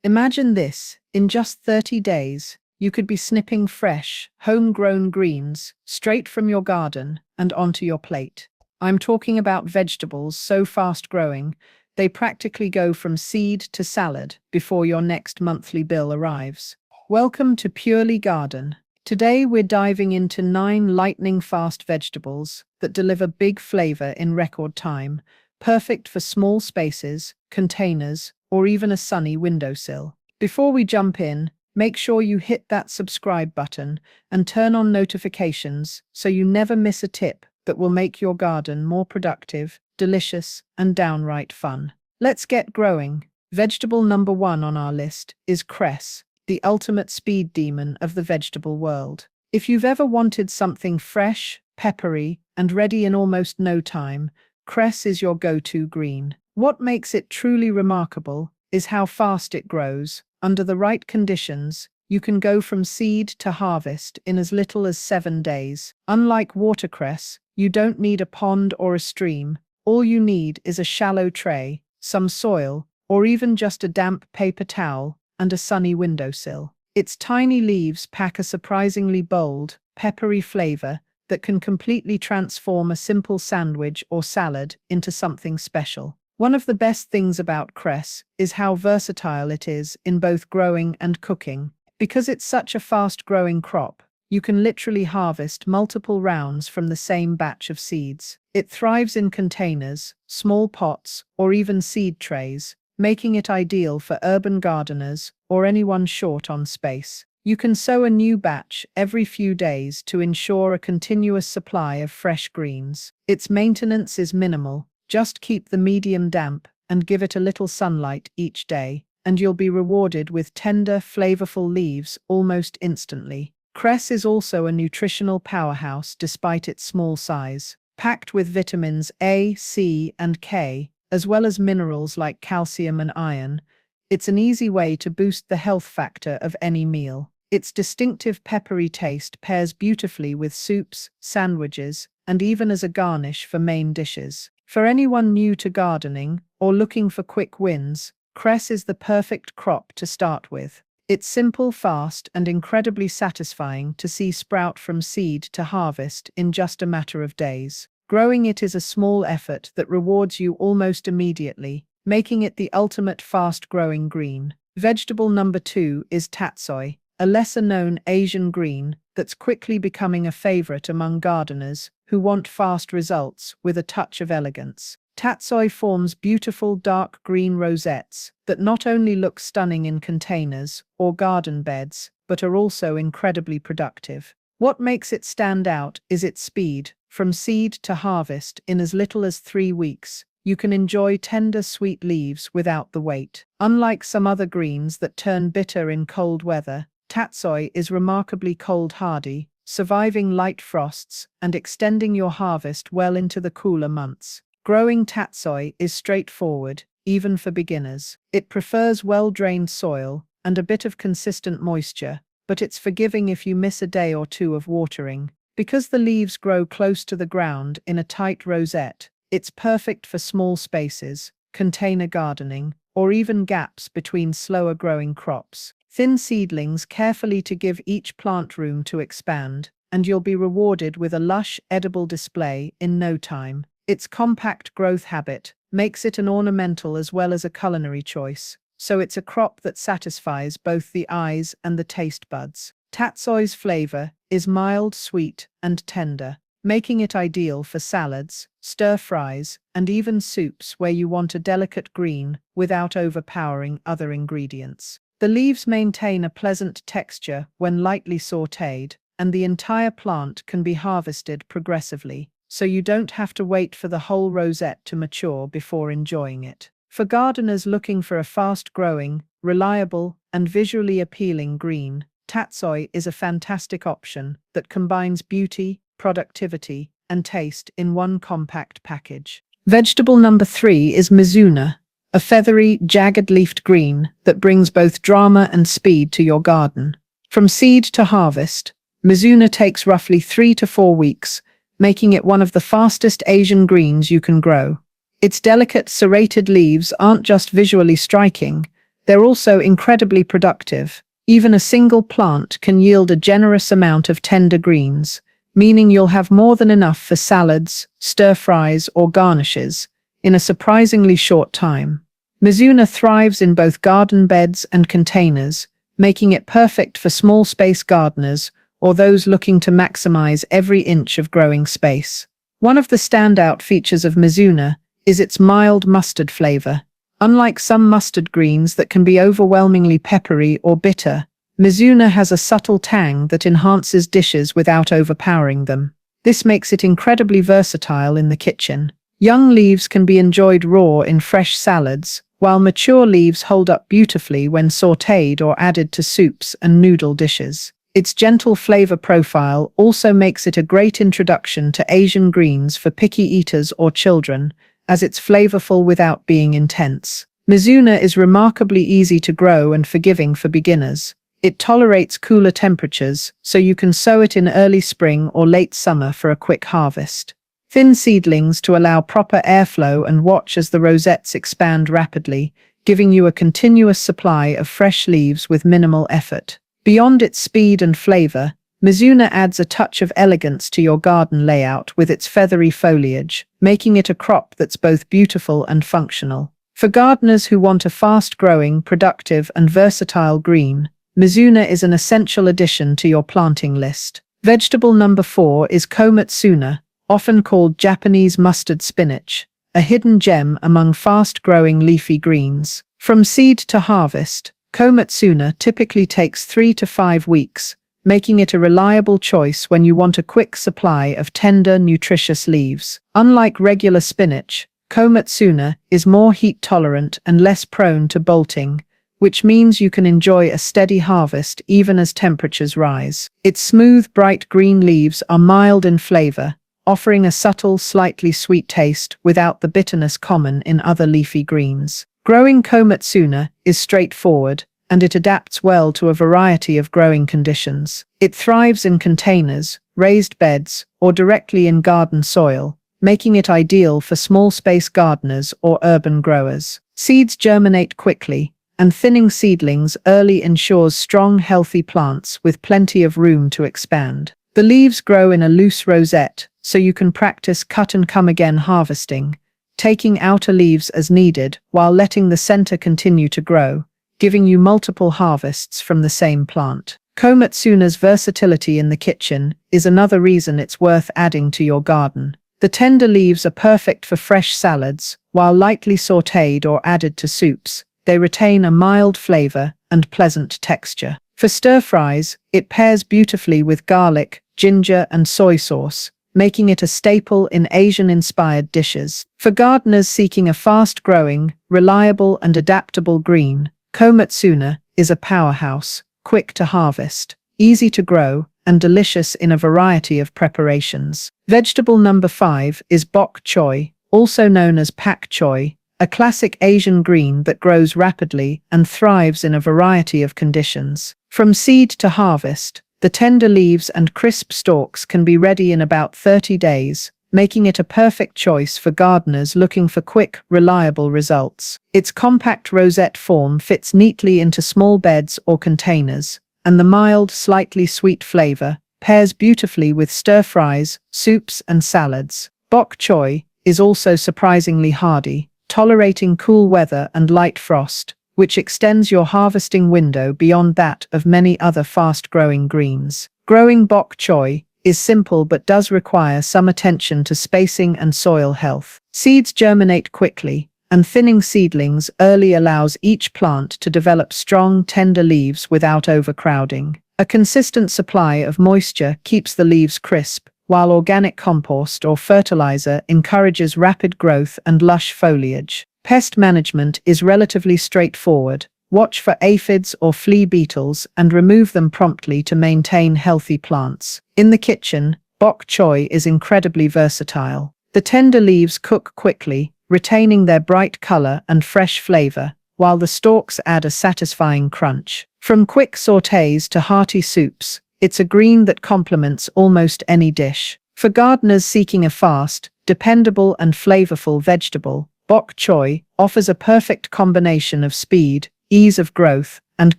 Imagine this, in just 30 days, you could be snipping fresh, homegrown greens straight from your garden and onto your plate. I'm talking about vegetables so fast-growing, they practically go from seed to salad before your next monthly bill arrives. Welcome to Purely Garden. Today we're diving into 9 lightning-fast vegetables that deliver big flavor in record time, perfect for small spaces, containers, or even a sunny windowsill. Before we jump in, make sure you hit that subscribe button and turn on notifications so you never miss a tip that will make your garden more productive, delicious, and downright fun. Let's get growing. Vegetable number 1 on our list is cress, the ultimate speed demon of the vegetable world. If you've ever wanted something fresh, peppery, and ready in almost no time, cress is your go-to green. What makes it truly remarkable is how fast it grows. Under the right conditions, you can go from seed to harvest in as little as 7 days. Unlike watercress, you don't need a pond or a stream. All you need is a shallow tray, some soil, or even just a damp paper towel and a sunny windowsill. Its tiny leaves pack a surprisingly bold, peppery flavor that can completely transform a simple sandwich or salad into something special. One of the best things about cress is how versatile it is in both growing and cooking. Because it's such a fast-growing crop, you can literally harvest multiple rounds from the same batch of seeds. It thrives in containers, small pots, or even seed trays, making it ideal for urban gardeners or anyone short on space. You can sow a new batch every few days to ensure a continuous supply of fresh greens. Its maintenance is minimal. Just keep the medium damp and give it a little sunlight each day, and you'll be rewarded with tender, flavorful leaves almost instantly. Cress is also a nutritional powerhouse despite its small size. Packed with vitamins A, C, and K, as well as minerals like calcium and iron, it's an easy way to boost the health factor of any meal. Its distinctive peppery taste pairs beautifully with soups, sandwiches, and even as a garnish for main dishes. For anyone new to gardening or looking for quick wins, cress is the perfect crop to start with. It's simple, fast, and incredibly satisfying to see sprout from seed to harvest in just a matter of days. Growing it is a small effort that rewards you almost immediately, making it the ultimate fast-growing green. Vegetable number 2 is tatsoi, a lesser-known Asian green that's quickly becoming a favorite among gardeners who want fast results with a touch of elegance. Tatsoi forms beautiful dark green rosettes that not only look stunning in containers or garden beds, but are also incredibly productive. What makes it stand out is its speed. From seed to harvest in as little as 3 weeks, you can enjoy tender, sweet leaves without the wait. Unlike some other greens that turn bitter in cold weather, tatsoi is remarkably cold-hardy, surviving light frosts and extending your harvest well into the cooler months. Growing tatsoi is straightforward, even for beginners. It prefers well-drained soil and a bit of consistent moisture, but it's forgiving if you miss a day or two of watering. Because the leaves grow close to the ground in a tight rosette, it's perfect for small spaces, container gardening, or even gaps between slower-growing crops. Thin seedlings carefully to give each plant room to expand, and you'll be rewarded with a lush, edible display in no time. Its compact growth habit makes it an ornamental as well as a culinary choice, so it's a crop that satisfies both the eyes and the taste buds. Tatsoi's flavor is mild, sweet, and tender, making it ideal for salads, stir-fries, and even soups where you want a delicate green without overpowering other ingredients. The leaves maintain a pleasant texture when lightly sautéed, and the entire plant can be harvested progressively, so you don't have to wait for the whole rosette to mature before enjoying it. For gardeners looking for a fast-growing, reliable, and visually appealing green, tatsoi is a fantastic option that combines beauty, productivity, and taste in one compact package. Vegetable number 3 is mizuna, a feathery, jagged-leafed green that brings both drama and speed to your garden. From seed to harvest, mizuna takes roughly 3 to 4 weeks, making it one of the fastest Asian greens you can grow. Its delicate, serrated leaves aren't just visually striking, They're also incredibly productive. Even a single plant can yield a generous amount of tender greens, meaning you'll have more than enough for salads, stir-fries, or garnishes in a surprisingly short time. Mizuna thrives in both garden beds and containers, making it perfect for small space gardeners or those looking to maximize every inch of growing space. One of the standout features of Mizuna is its mild mustard flavor. Unlike some mustard greens that can be overwhelmingly peppery or bitter, Mizuna has a subtle tang that enhances dishes without overpowering them. This makes it incredibly versatile in the kitchen. Young leaves can be enjoyed raw in fresh salads, while mature leaves hold up beautifully when sautéed or added to soups and noodle dishes. Its gentle flavor profile also makes it a great introduction to Asian greens for picky eaters or children, as it's flavorful without being intense. Mizuna is remarkably easy to grow and forgiving for beginners. It tolerates cooler temperatures, so you can sow it in early spring or late summer for a quick harvest. Thin seedlings to allow proper airflow and watch as the rosettes expand rapidly, giving you a continuous supply of fresh leaves with minimal effort. Beyond its speed and flavor, Mizuna adds a touch of elegance to your garden layout with its feathery foliage, making it a crop that's both beautiful and functional. For gardeners who want a fast-growing, productive, and versatile green, Mizuna is an essential addition to your planting list. Vegetable number 4 is komatsuna, often called Japanese mustard spinach, a hidden gem among fast-growing leafy greens. From seed to harvest, komatsuna typically takes 3 to 5 weeks, making it a reliable choice when you want a quick supply of tender, nutritious leaves. Unlike regular spinach, komatsuna is more heat-tolerant and less prone to bolting, which means you can enjoy a steady harvest even as temperatures rise. Its smooth, bright green leaves are mild in flavor, offering a subtle, slightly sweet taste without the bitterness common in other leafy greens. Growing komatsuna is straightforward, and it adapts well to a variety of growing conditions. It thrives in containers, raised beds, or directly in garden soil, making it ideal for small space gardeners or urban growers. Seeds germinate quickly, and thinning seedlings early ensures strong, healthy plants with plenty of room to expand. The leaves grow in a loose rosette, so you can practice cut-and-come-again harvesting, taking outer leaves as needed while letting the center continue to grow, giving you multiple harvests from the same plant. Komatsuna's versatility in the kitchen is another reason it's worth adding to your garden. The tender leaves are perfect for fresh salads, while lightly sautéed or added to soups. They retain a mild flavor and pleasant texture. For stir-fries, it pairs beautifully with garlic, ginger, and soy sauce, making it a staple in Asian-inspired dishes. For gardeners seeking a fast-growing, reliable, and adaptable green, komatsuna is a powerhouse, quick to harvest, easy to grow, and delicious in a variety of preparations. Vegetable number 5 is bok choy, also known as pak choy, a classic Asian green that grows rapidly and thrives in a variety of conditions. From seed to harvest, the tender leaves and crisp stalks can be ready in about 30 days, making it a perfect choice for gardeners looking for quick, reliable results. Its compact rosette form fits neatly into small beds or containers, and the mild, slightly sweet flavor pairs beautifully with stir-fries, soups, and salads. Bok choy is also surprisingly hardy, tolerating cool weather and light frost, which extends your harvesting window beyond that of many other fast-growing greens. Growing bok choy is simple but does require some attention to spacing and soil health. Seeds germinate quickly, and thinning seedlings early allows each plant to develop strong, tender leaves without overcrowding. A consistent supply of moisture keeps the leaves crisp, while organic compost or fertilizer encourages rapid growth and lush foliage. Pest management is relatively straightforward. Watch for aphids or flea beetles and remove them promptly to maintain healthy plants. In the kitchen, bok choy is incredibly versatile. The tender leaves cook quickly, retaining their bright color and fresh flavor, while the stalks add a satisfying crunch. From quick sautés to hearty soups, it's a green that complements almost any dish. For gardeners seeking a fast, dependable, and flavorful vegetable, bok choy offers a perfect combination of speed, ease of growth, and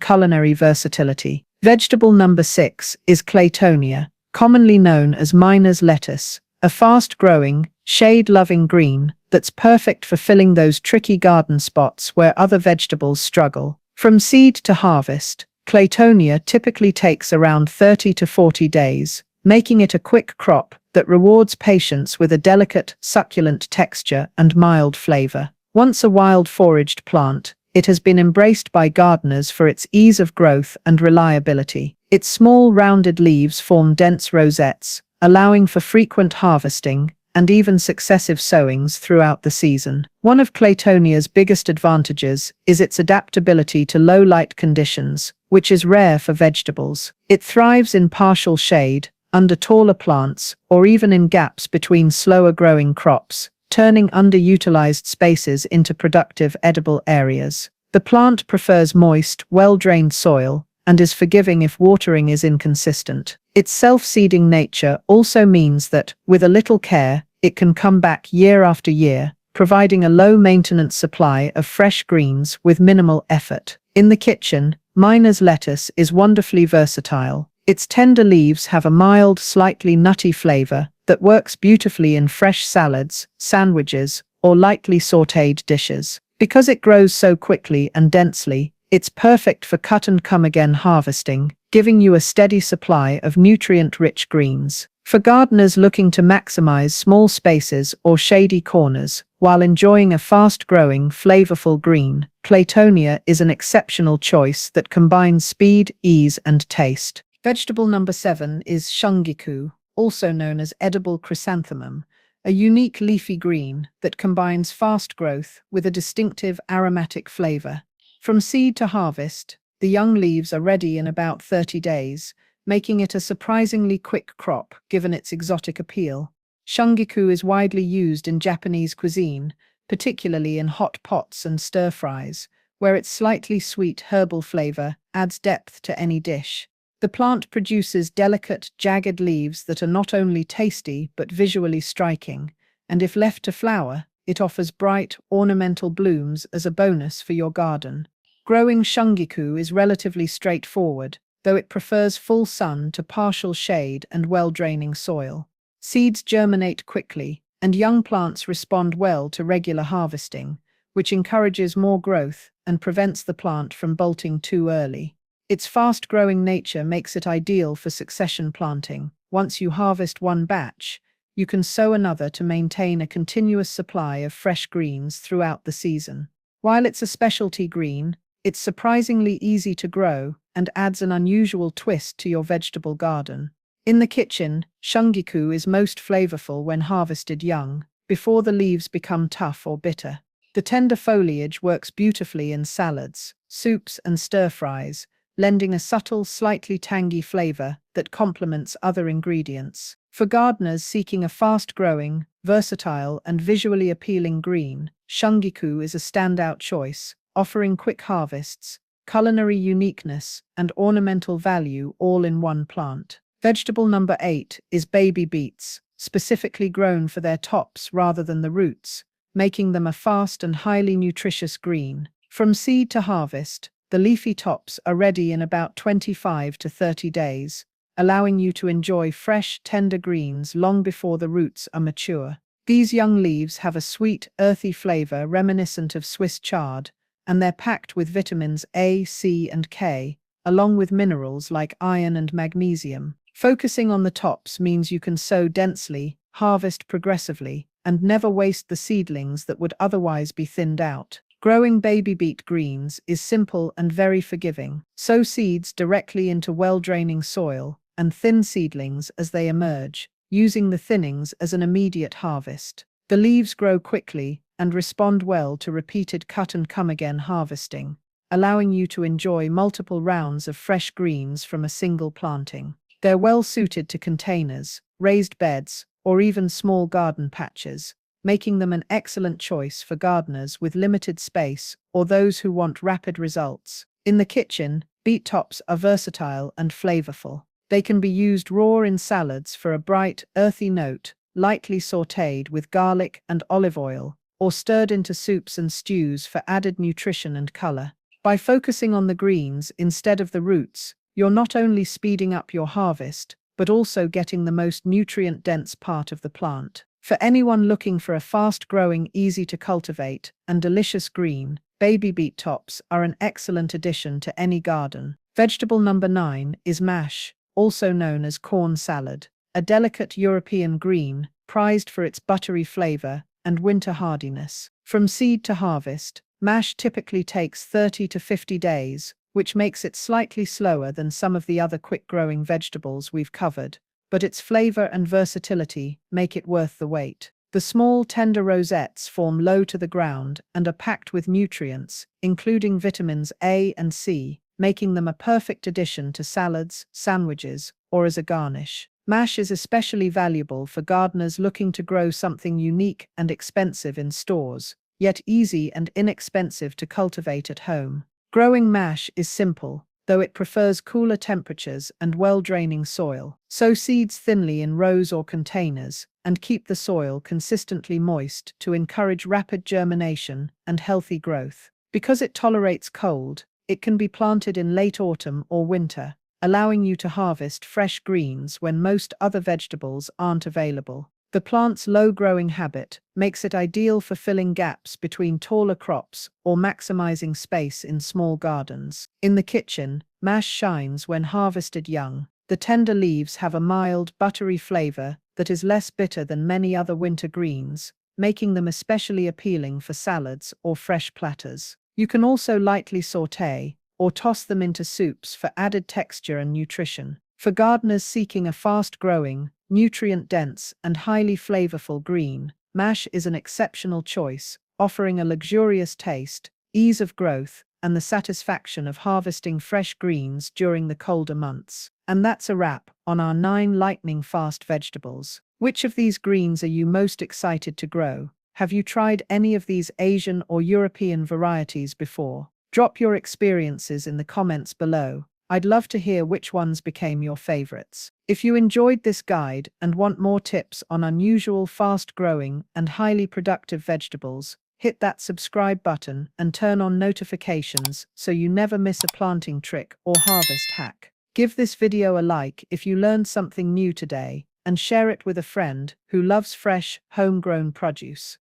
culinary versatility. Vegetable number 6 is Claytonia, commonly known as miner's lettuce, a fast-growing, shade-loving green that's perfect for filling those tricky garden spots where other vegetables struggle. From seed to harvest, Claytonia typically takes around 30 to 40 days, making it a quick crop that rewards patience with a delicate, succulent texture and mild flavor. Once a wild foraged plant, it has been embraced by gardeners for its ease of growth and reliability. Its small, rounded leaves form dense rosettes, allowing for frequent harvesting and even successive sowings throughout the season. One of Claytonia's biggest advantages is its adaptability to low-light conditions, which is rare for vegetables. It thrives in partial shade, under taller plants, or even in gaps between slower-growing crops, turning underutilized spaces into productive edible areas. The plant prefers moist, well-drained soil and is forgiving if watering is inconsistent. Its self-seeding nature also means that, with a little care, it can come back year after year, providing a low-maintenance supply of fresh greens with minimal effort. In the kitchen, miner's lettuce is wonderfully versatile. Its tender leaves have a mild, slightly nutty flavor that works beautifully in fresh salads, sandwiches, or lightly sautéed dishes. Because it grows so quickly and densely, it's perfect for cut-and-come-again harvesting, giving you a steady supply of nutrient-rich greens. For gardeners looking to maximize small spaces or shady corners while enjoying a fast-growing, flavorful green, Claytonia is an exceptional choice that combines speed, ease, and taste. Vegetable number 7 is shungiku, also known as edible chrysanthemum, a unique leafy green that combines fast growth with a distinctive aromatic flavor. From seed to harvest, the young leaves are ready in about 30 days, making it a surprisingly quick crop given its exotic appeal. Shungiku is widely used in Japanese cuisine, particularly in hot pots and stir-fries, where its slightly sweet herbal flavor adds depth to any dish. The plant produces delicate, jagged leaves that are not only tasty but visually striking, and if left to flower, it offers bright, ornamental blooms as a bonus for your garden. Growing shungiku is relatively straightforward, though it prefers full sun to partial shade and well-draining soil. Seeds germinate quickly, and young plants respond well to regular harvesting, which encourages more growth and prevents the plant from bolting too early. Its fast-growing nature makes it ideal for succession planting. Once you harvest one batch, you can sow another to maintain a continuous supply of fresh greens throughout the season. While it's a specialty green, it's surprisingly easy to grow and adds an unusual twist to your vegetable garden. In the kitchen, shungiku is most flavorful when harvested young, before the leaves become tough or bitter. The tender foliage works beautifully in salads, soups, and stir-fries, lending a subtle, slightly tangy flavor that complements other ingredients. For gardeners seeking a fast-growing, versatile, and visually appealing green, shungiku is a standout choice, offering quick harvests, culinary uniqueness, and ornamental value all in one plant. Vegetable number 8 is baby beets, specifically grown for their tops rather than the roots, making them a fast and highly nutritious green. From seed to harvest, the leafy tops are ready in about 25 to 30 days, allowing you to enjoy fresh, tender greens long before the roots are mature. These young leaves have a sweet, earthy flavor reminiscent of Swiss chard, and they're packed with vitamins A, C, and K, along with minerals like iron and magnesium. Focusing on the tops means you can sow densely, harvest progressively, and never waste the seedlings that would otherwise be thinned out. Growing baby beet greens is simple and very forgiving. Sow seeds directly into well-draining soil and thin seedlings as they emerge, using the thinnings as an immediate harvest. The leaves grow quickly and respond well to repeated cut-and-come-again harvesting, allowing you to enjoy multiple rounds of fresh greens from a single planting. They're well suited to containers, raised beds, or even small garden patches, making them an excellent choice for gardeners with limited space or those who want rapid results. In the kitchen, beet tops are versatile and flavorful. They can be used raw in salads for a bright, earthy note, lightly sautéed with garlic and olive oil, or stirred into soups and stews for added nutrition and color. By focusing on the greens instead of the roots, you're not only speeding up your harvest, but also getting the most nutrient-dense part of the plant. For anyone looking for a fast-growing, easy-to-cultivate, and delicious green, baby beet tops are an excellent addition to any garden. Vegetable number 9 is mash, also known as corn salad, a delicate European green, prized for its buttery flavor and winter hardiness. From seed to harvest, mash typically takes 30 to 50 days, which makes it slightly slower than some of the other quick-growing vegetables we've covered, but its flavor and versatility make it worth the wait. The small, tender rosettes form low to the ground and are packed with nutrients, including vitamins A and C, making them a perfect addition to salads, sandwiches, or as a garnish. Mash is especially valuable for gardeners looking to grow something unique and expensive in stores, yet easy and inexpensive to cultivate at home. Growing mash is simple, though it prefers cooler temperatures and well-draining soil. Sow seeds thinly in rows or containers, and keep the soil consistently moist to encourage rapid germination and healthy growth. Because it tolerates cold, it can be planted in late autumn or winter, allowing you to harvest fresh greens when most other vegetables aren't available. The plant's low-growing habit makes it ideal for filling gaps between taller crops or maximizing space in small gardens. In the kitchen, mash shines when harvested young. The tender leaves have a mild, buttery flavor that is less bitter than many other winter greens, making them especially appealing for salads or fresh platters. You can also lightly sauté or toss them into soups for added texture and nutrition. For gardeners seeking a fast-growing, nutrient-dense, and highly flavorful green, mash is an exceptional choice, offering a luxurious taste, ease of growth, and the satisfaction of harvesting fresh greens during the colder months. And that's a wrap on our 9 lightning-fast vegetables. Which of these greens are you most excited to grow? Have you tried any of these Asian or European varieties before? Drop your experiences in the comments below. I'd love to hear which ones became your favorites. If you enjoyed this guide and want more tips on unusual, fast-growing, and highly productive vegetables, hit that subscribe button and turn on notifications so you never miss a planting trick or harvest hack. Give this video a like if you learned something new today, and share it with a friend who loves fresh, homegrown produce.